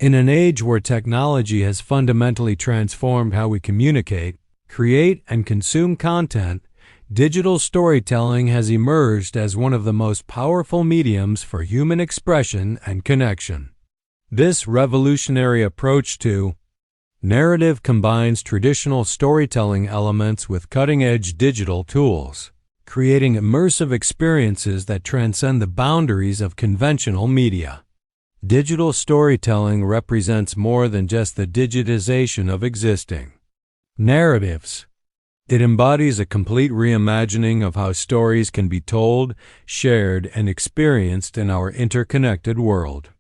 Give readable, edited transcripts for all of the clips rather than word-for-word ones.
In an age where technology has fundamentally transformed how we communicate, create, and consume content, digital storytelling has emerged as one of the most powerful mediums for human expression and connection. This revolutionary approach to narrative combines traditional storytelling elements with cutting-edge digital tools, creating immersive experiences that transcend the boundaries of conventional media. Digital storytelling represents more than just the digitization of existing narratives. It embodies a complete reimagining of how stories can be told, shared, and experienced in our interconnected world.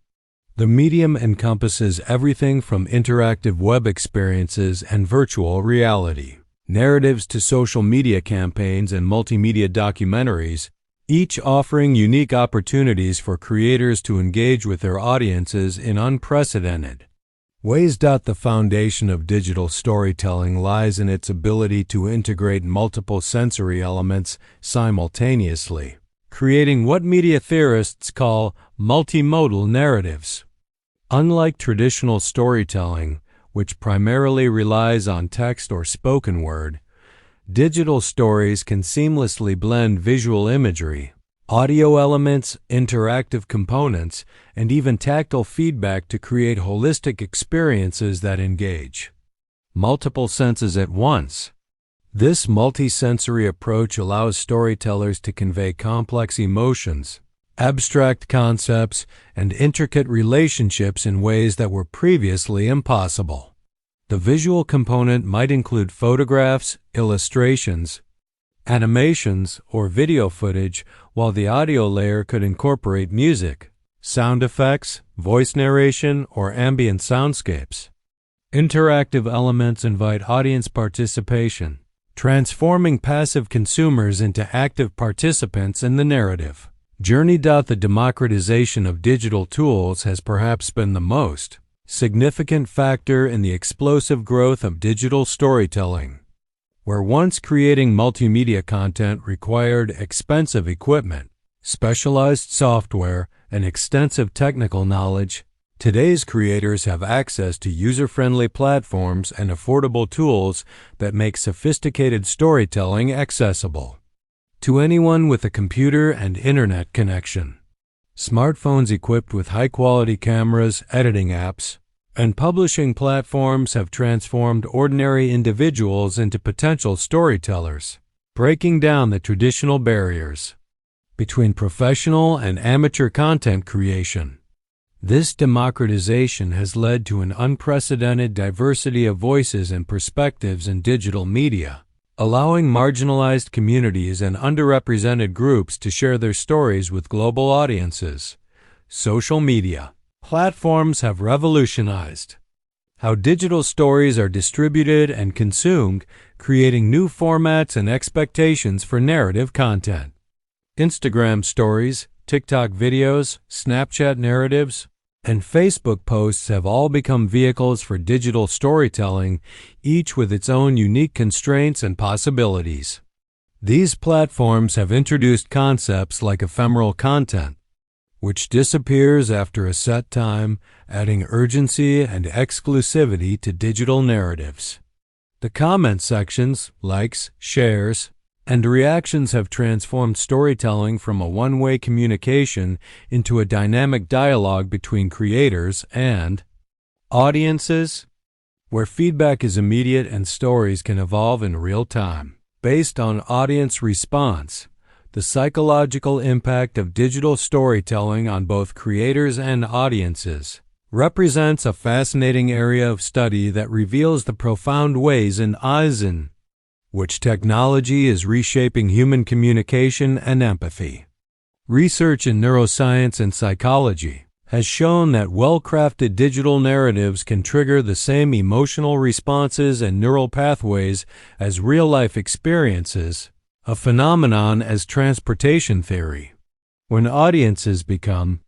The medium encompasses everything from interactive web experiences and virtual reality, narratives to social media campaigns and multimedia documentaries, each offering unique opportunities for creators to engage with their audiences in unprecedented ways. The foundation of digital storytelling lies in its ability to integrate multiple sensory elements simultaneously, creating what media theorists call multimodal narratives. Unlike traditional storytelling, which primarily relies on text or spoken word, digital stories can seamlessly blend visual imagery, audio elements, interactive components, and even tactile feedback to create holistic experiences that engage multiple senses at once. This multisensory approach allows storytellers to convey complex emotions, abstract concepts, and intricate relationships in ways that were previously impossible. The visual component might include photographs, illustrations, animations, or video footage, while the audio layer could incorporate music, sound effects, voice narration, or ambient soundscapes. Interactive elements invite audience participation, transforming passive consumers into active participants in the narrative journey. The democratization of digital tools has perhaps been the most significant factor in the explosive growth of digital storytelling. Where once creating multimedia content required expensive equipment, specialized software, and extensive technical knowledge, today's creators have access to user-friendly platforms and affordable tools that make sophisticated storytelling accessible to anyone with a computer and internet connection. Smartphones equipped with high-quality cameras, editing apps, and publishing platforms have transformed ordinary individuals into potential storytellers, breaking down the traditional barriers between professional and amateur content creation. This democratization has led to an unprecedented diversity of voices and perspectives in digital media, allowing marginalized communities and underrepresented groups to share their stories with global audiences. Social media platforms have revolutionized how digital stories are distributed and consumed, creating new formats and expectations for narrative content. Instagram stories, TikTok videos, Snapchat narratives, and Facebook posts have all become vehicles for digital storytelling, each with its own unique constraints and possibilities. These platforms have introduced concepts like ephemeral content, which disappears after a set time, adding urgency and exclusivity to digital narratives. The comment sections, likes, shares, and reactions have transformed storytelling from a one-way communication into a dynamic dialogue between creators and audiences, where feedback is immediate and stories can evolve in real time. Based on audience response, the psychological impact of digital storytelling on both creators and audiences represents a fascinating area of study that reveals the profound ways in which technology is reshaping human communication and empathy. Research in neuroscience and psychology has shown that well-crafted digital narratives can trigger the same emotional responses and neural pathways as real-life experiences, a phenomenon as transportation theory. When audiences become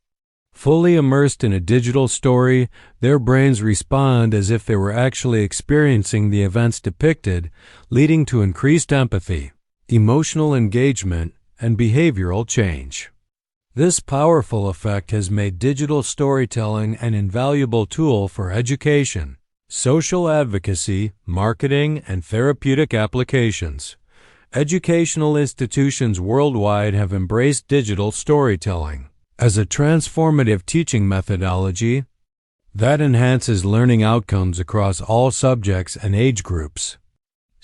fully immersed in a digital story, their brains respond as if they were actually experiencing the events depicted, leading to increased empathy, emotional engagement, and behavioral change. This powerful effect has made digital storytelling an invaluable tool for education, social advocacy, marketing, and therapeutic applications. Educational institutions worldwide have embraced digital storytelling as a transformative teaching methodology that enhances learning outcomes across all subjects and age groups.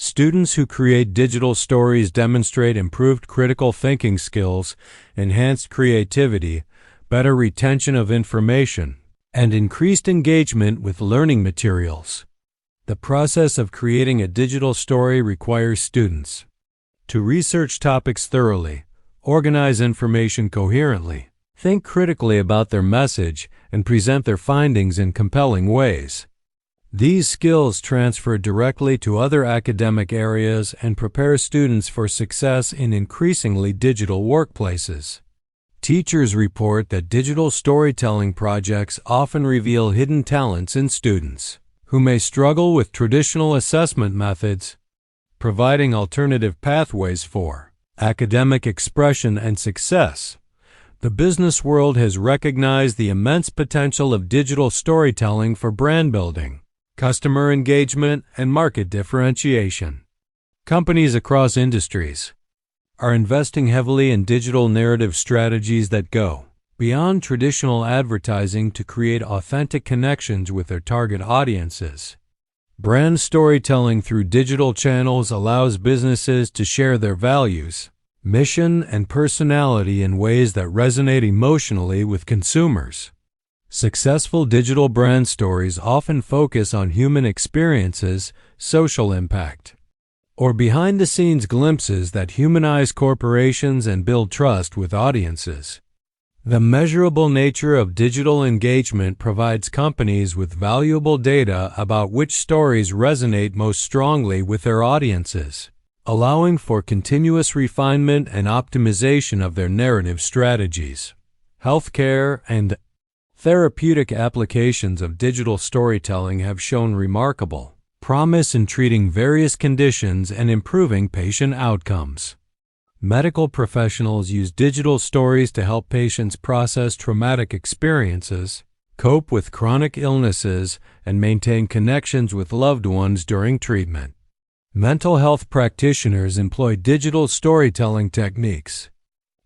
Students who create digital stories demonstrate improved critical thinking skills, enhanced creativity, better retention of information, and increased engagement with learning materials. The process of creating a digital story requires students to research topics thoroughly, organize information coherently, think critically about their message, and present their findings in compelling ways. These skills transfer directly to other academic areas and prepare students for success in increasingly digital workplaces. Teachers report that digital storytelling projects often reveal hidden talents in students who may struggle with traditional assessment methods, providing alternative pathways for academic expression and success. The business world has recognized the immense potential of digital storytelling for brand building, customer engagement, and market differentiation. Companies across industries are investing heavily in digital narrative strategies that go beyond traditional advertising to create authentic connections with their target audiences. Brand storytelling through digital channels allows businesses to share their values, mission, and personality in ways that resonate emotionally with consumers. Successful digital brand stories often focus on human experiences, social impact, or behind-the-scenes glimpses that humanize corporations and build trust with audiences. The measurable nature of digital engagement provides companies with valuable data about which stories resonate most strongly with their audiences, allowing for continuous refinement and optimization of their narrative strategies. Healthcare and therapeutic applications of digital storytelling have shown remarkable promise in treating various conditions and improving patient outcomes. Medical professionals use digital stories to help patients process traumatic experiences, cope with chronic illnesses, and maintain connections with loved ones during treatment. Mental health practitioners employ digital storytelling techniques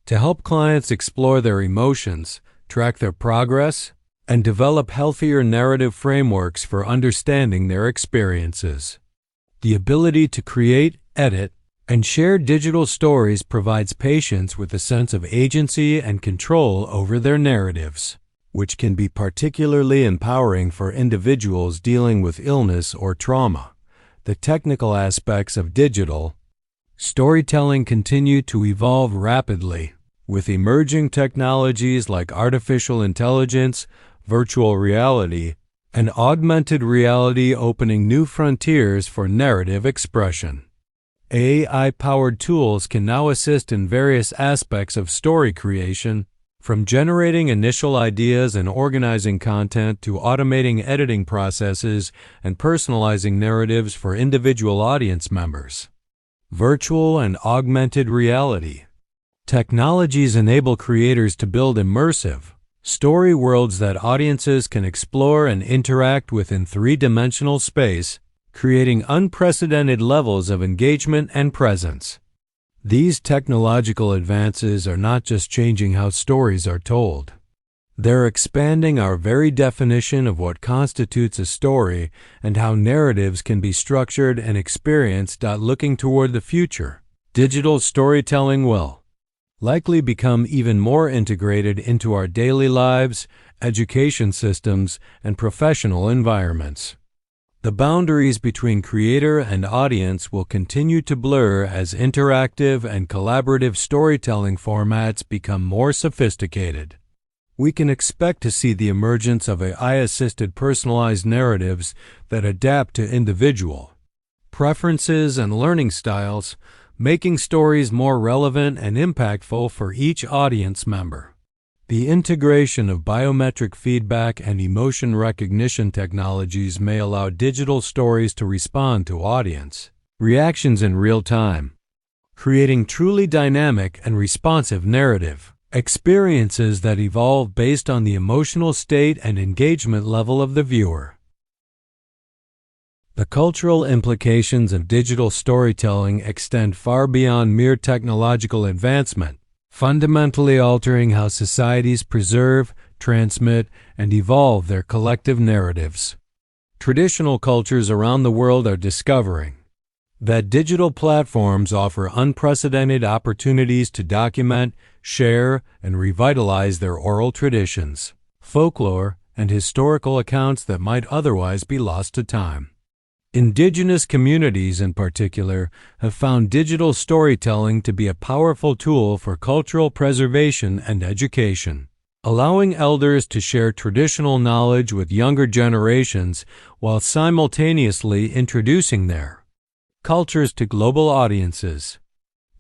to help clients explore their emotions, track their progress, and develop healthier narrative frameworks for understanding their experiences. The ability to create, edit, and share digital stories provides patients with a sense of agency and control over their narratives, which can be particularly empowering for individuals dealing with illness or trauma. The technical aspects of digital storytelling continue to evolve rapidly, with emerging technologies like artificial intelligence, virtual reality, and augmented reality opening new frontiers for narrative expression. AI-powered tools can now assist in various aspects of story creation, from generating initial ideas and organizing content to automating editing processes and personalizing narratives for individual audience members. Virtual and augmented reality technologies enable creators to build immersive story worlds that audiences can explore and interact with in three-dimensional space, creating unprecedented levels of engagement and presence. These technological advances are not just changing how stories are told. They're expanding our very definition of what constitutes a story and how narratives can be structured and experienced. Looking toward the future, digital storytelling will likely become even more integrated into our daily lives, education systems, and professional environments. The boundaries between creator and audience will continue to blur as interactive and collaborative storytelling formats become more sophisticated. We can expect to see the emergence of AI-assisted personalized narratives that adapt to individual preferences and learning styles, making stories more relevant and impactful for each audience member. The integration of biometric feedback and emotion recognition technologies may allow digital stories to respond to audience reactions in real time, creating truly dynamic and responsive narrative experiences that evolve based on the emotional state and engagement level of the viewer. The cultural implications of digital storytelling extend far beyond mere technological advancement, fundamentally altering how societies preserve, transmit, and evolve their collective narratives. Traditional cultures around the world are discovering that digital platforms offer unprecedented opportunities to document, share, and revitalize their oral traditions, folklore, and historical accounts that might otherwise be lost to time. Indigenous communities, in particular, have found digital storytelling to be a powerful tool for cultural preservation and education, allowing elders to share traditional knowledge with younger generations while simultaneously introducing their cultures to global audiences.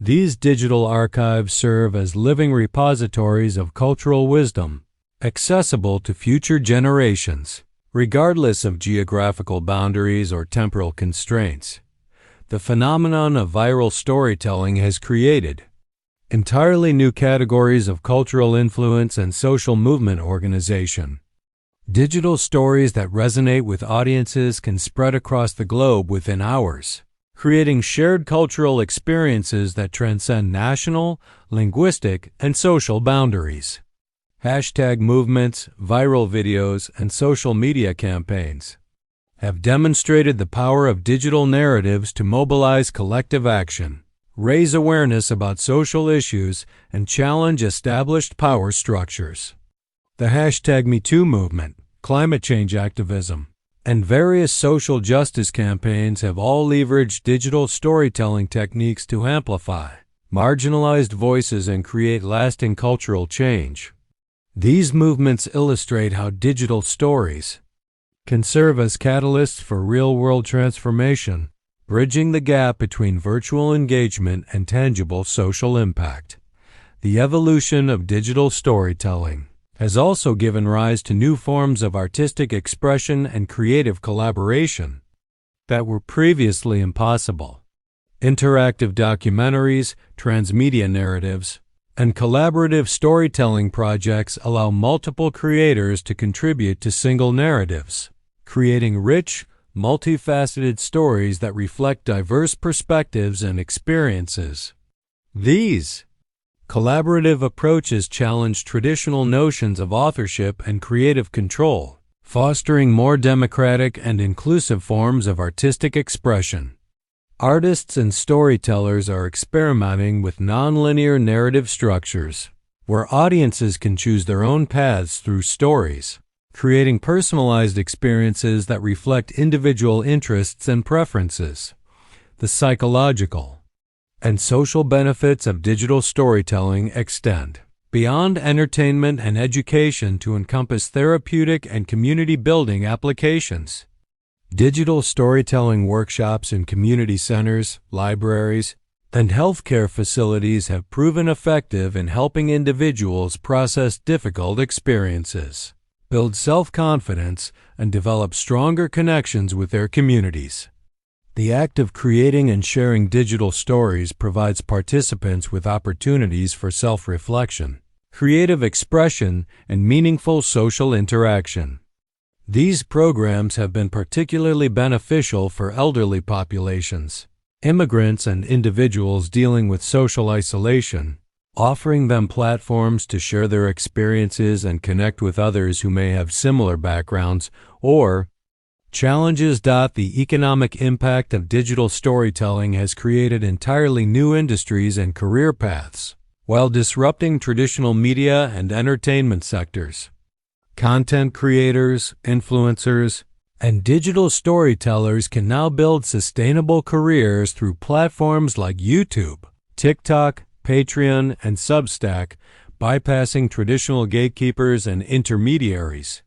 These digital archives serve as living repositories of cultural wisdom, accessible to future generations, regardless of geographical boundaries or temporal constraints. The phenomenon of viral storytelling has created entirely new categories of cultural influence and social movement organization. Digital stories that resonate with audiences can spread across the globe within hours, creating shared cultural experiences that transcend national, linguistic, and social boundaries. Hashtag movements, viral videos, and social media campaigns have demonstrated the power of digital narratives to mobilize collective action, raise awareness about social issues, and challenge established power structures. The hashtag #MeToo movement, climate change activism, and various social justice campaigns have all leveraged digital storytelling techniques to amplify marginalized voices and create lasting cultural change. These movements illustrate how digital stories can serve as catalysts for real-world transformation, bridging the gap between virtual engagement and tangible social impact. The evolution of digital storytelling has also given rise to new forms of artistic expression and creative collaboration that were previously impossible. Interactive documentaries, transmedia narratives, and collaborative storytelling projects allow multiple creators to contribute to single narratives, creating rich, multifaceted stories that reflect diverse perspectives and experiences. These collaborative approaches challenge traditional notions of authorship and creative control, fostering more democratic and inclusive forms of artistic expression. Artists and storytellers are experimenting with nonlinear narrative structures, where audiences can choose their own paths through stories, creating personalized experiences that reflect individual interests and preferences. The psychological and social benefits of digital storytelling extend beyond entertainment and education to encompass therapeutic and community-building applications. Digital storytelling workshops in community centers, libraries, and healthcare facilities have proven effective in helping individuals process difficult experiences, build self-confidence, and develop stronger connections with their communities. The act of creating and sharing digital stories provides participants with opportunities for self-reflection, creative expression, and meaningful social interaction. These programs have been particularly beneficial for elderly populations, immigrants, and individuals dealing with social isolation, offering them platforms to share their experiences and connect with others who may have similar backgrounds or challenges. The economic impact of digital storytelling has created entirely new industries and career paths, while disrupting traditional media and entertainment sectors. Content creators, influencers, and digital storytellers can now build sustainable careers through platforms like YouTube, TikTok, Patreon, and Substack, bypassing traditional gatekeepers and intermediaries.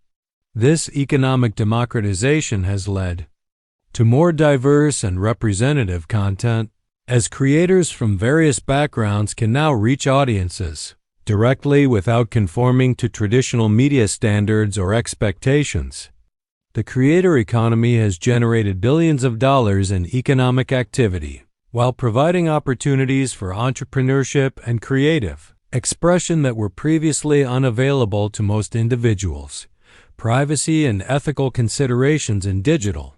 This economic democratization has led to more diverse and representative content, as creators from various backgrounds can now reach audiences directly without conforming to traditional media standards or expectations. The creator economy has generated billions of dollars in economic activity, while providing opportunities for entrepreneurship and creative expression that were previously unavailable to most individuals, privacy and ethical considerations in digital.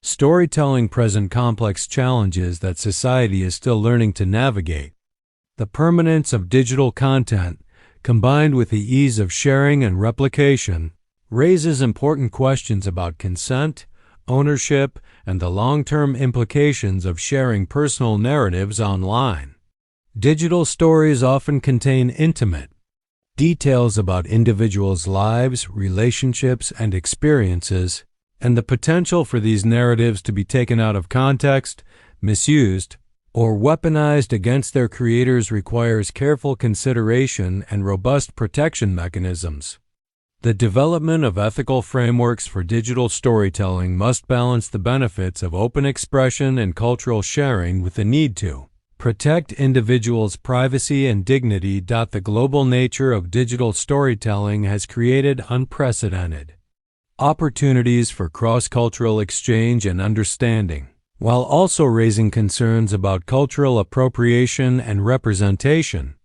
Storytelling present complex challenges that society is still learning to navigate. The permanence of digital content, combined with the ease of sharing and replication, raises important questions about consent, ownership, and the long-term implications of sharing personal narratives online. Digital stories often contain intimate details about individuals' lives, relationships, and experiences, and the potential for these narratives to be taken out of context, misused, or weaponized against their creators requires careful consideration and robust protection mechanisms. The development of ethical frameworks for digital storytelling must balance the benefits of open expression and cultural sharing with the need to protect individuals' privacy and dignity. The global nature of digital storytelling has created unprecedented opportunities for cross-cultural exchange and understanding, while also raising concerns about cultural appropriation and representation.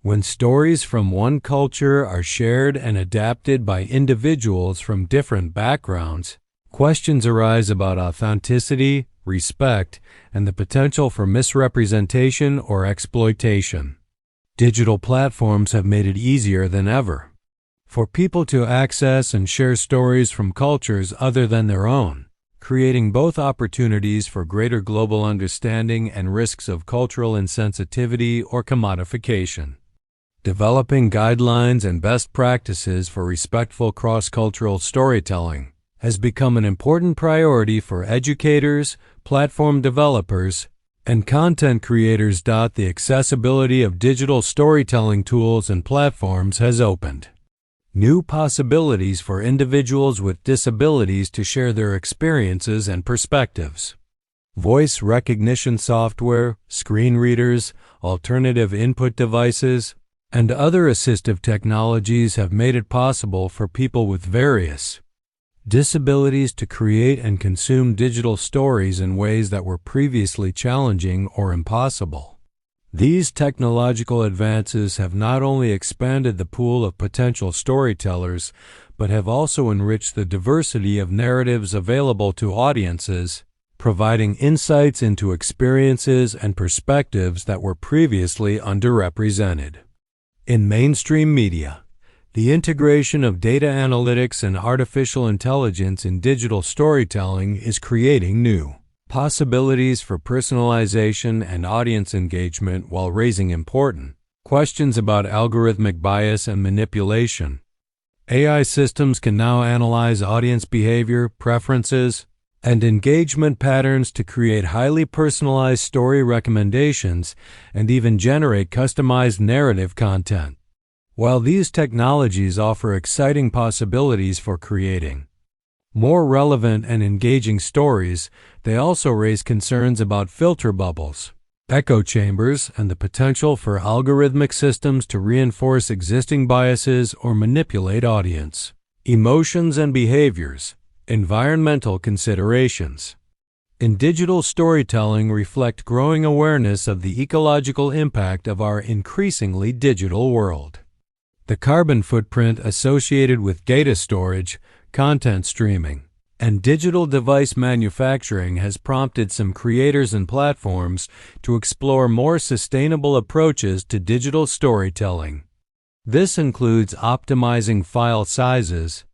When stories from one culture are shared and adapted by individuals from different backgrounds, questions arise about authenticity, respect, and the potential for misrepresentation or exploitation. Digital platforms have made it easier than ever for people to access and share stories from cultures other than their own, creating both opportunities for greater global understanding and risks of cultural insensitivity or commodification. Developing guidelines and best practices for respectful cross-cultural storytelling has become an important priority for educators, platform developers, and content creators. The accessibility of digital storytelling tools and platforms has opened new possibilities for individuals with disabilities to share their experiences and perspectives. Voice recognition software, screen readers, alternative input devices, and other assistive technologies have made it possible for people with various disabilities to create and consume digital stories in ways that were previously challenging or impossible. These technological advances have not only expanded the pool of potential storytellers, but have also enriched the diversity of narratives available to audiences, providing insights into experiences and perspectives that were previously underrepresented. In mainstream media, the integration of data analytics and artificial intelligence in digital storytelling is creating new possibilities for personalization and audience engagement while raising important questions about algorithmic bias and manipulation. AI systems can now analyze audience behavior, preferences, and engagement patterns to create highly personalized story recommendations and even generate customized narrative content. While these technologies offer exciting possibilities for creating more relevant and engaging stories, they also raise concerns about filter bubbles, echo chambers, and the potential for algorithmic systems to reinforce existing biases or manipulate audience emotions and behaviors. Environmental considerations in digital storytelling reflect growing awareness of the ecological impact of our increasingly digital world. The carbon footprint associated with data storage, content streaming, and digital device manufacturing has prompted some creators and platforms to explore more sustainable approaches to digital storytelling. This includes optimizing file sizes,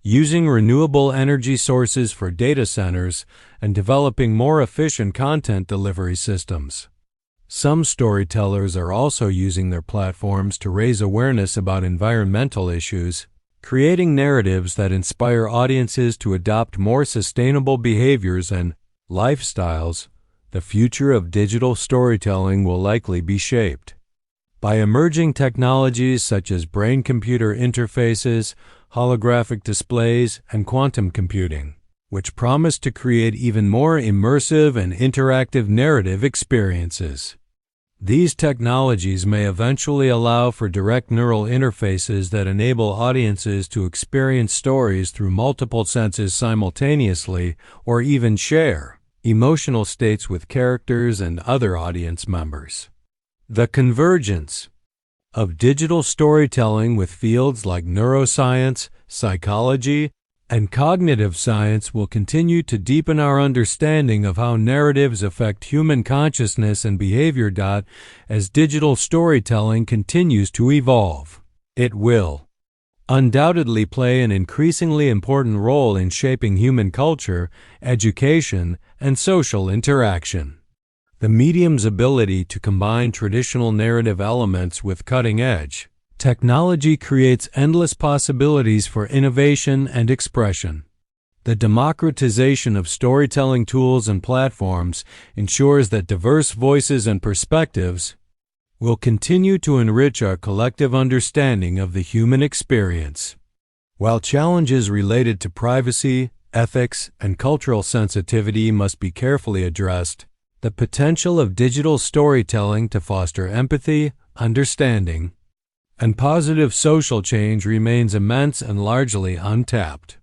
using renewable energy sources for data centers, and developing more efficient content delivery systems. Some storytellers are also using their platforms to raise awareness about environmental issues, creating narratives that inspire audiences to adopt more sustainable behaviors and lifestyles. The future of digital storytelling will likely be shaped by emerging technologies such as brain-computer interfaces, holographic displays, and quantum computing, which promise to create even more immersive and interactive narrative experiences. These technologies may eventually allow for direct neural interfaces that enable audiences to experience stories through multiple senses simultaneously, or even share emotional states with characters and other audience members. The convergence of digital storytelling with fields like neuroscience, psychology, and cognitive science will continue to deepen our understanding of how narratives affect human consciousness and behavior. As digital storytelling continues to evolve, it will undoubtedly play an increasingly important role in shaping human culture, education, and social interaction. The medium's ability to combine traditional narrative elements with cutting-edge technology creates endless possibilities for innovation and expression. The democratization of storytelling tools and platforms ensures that diverse voices and perspectives will continue to enrich our collective understanding of the human experience. While challenges related to privacy, ethics, and cultural sensitivity must be carefully addressed, the potential of digital storytelling to foster empathy, understanding, and positive social change remains immense and largely untapped.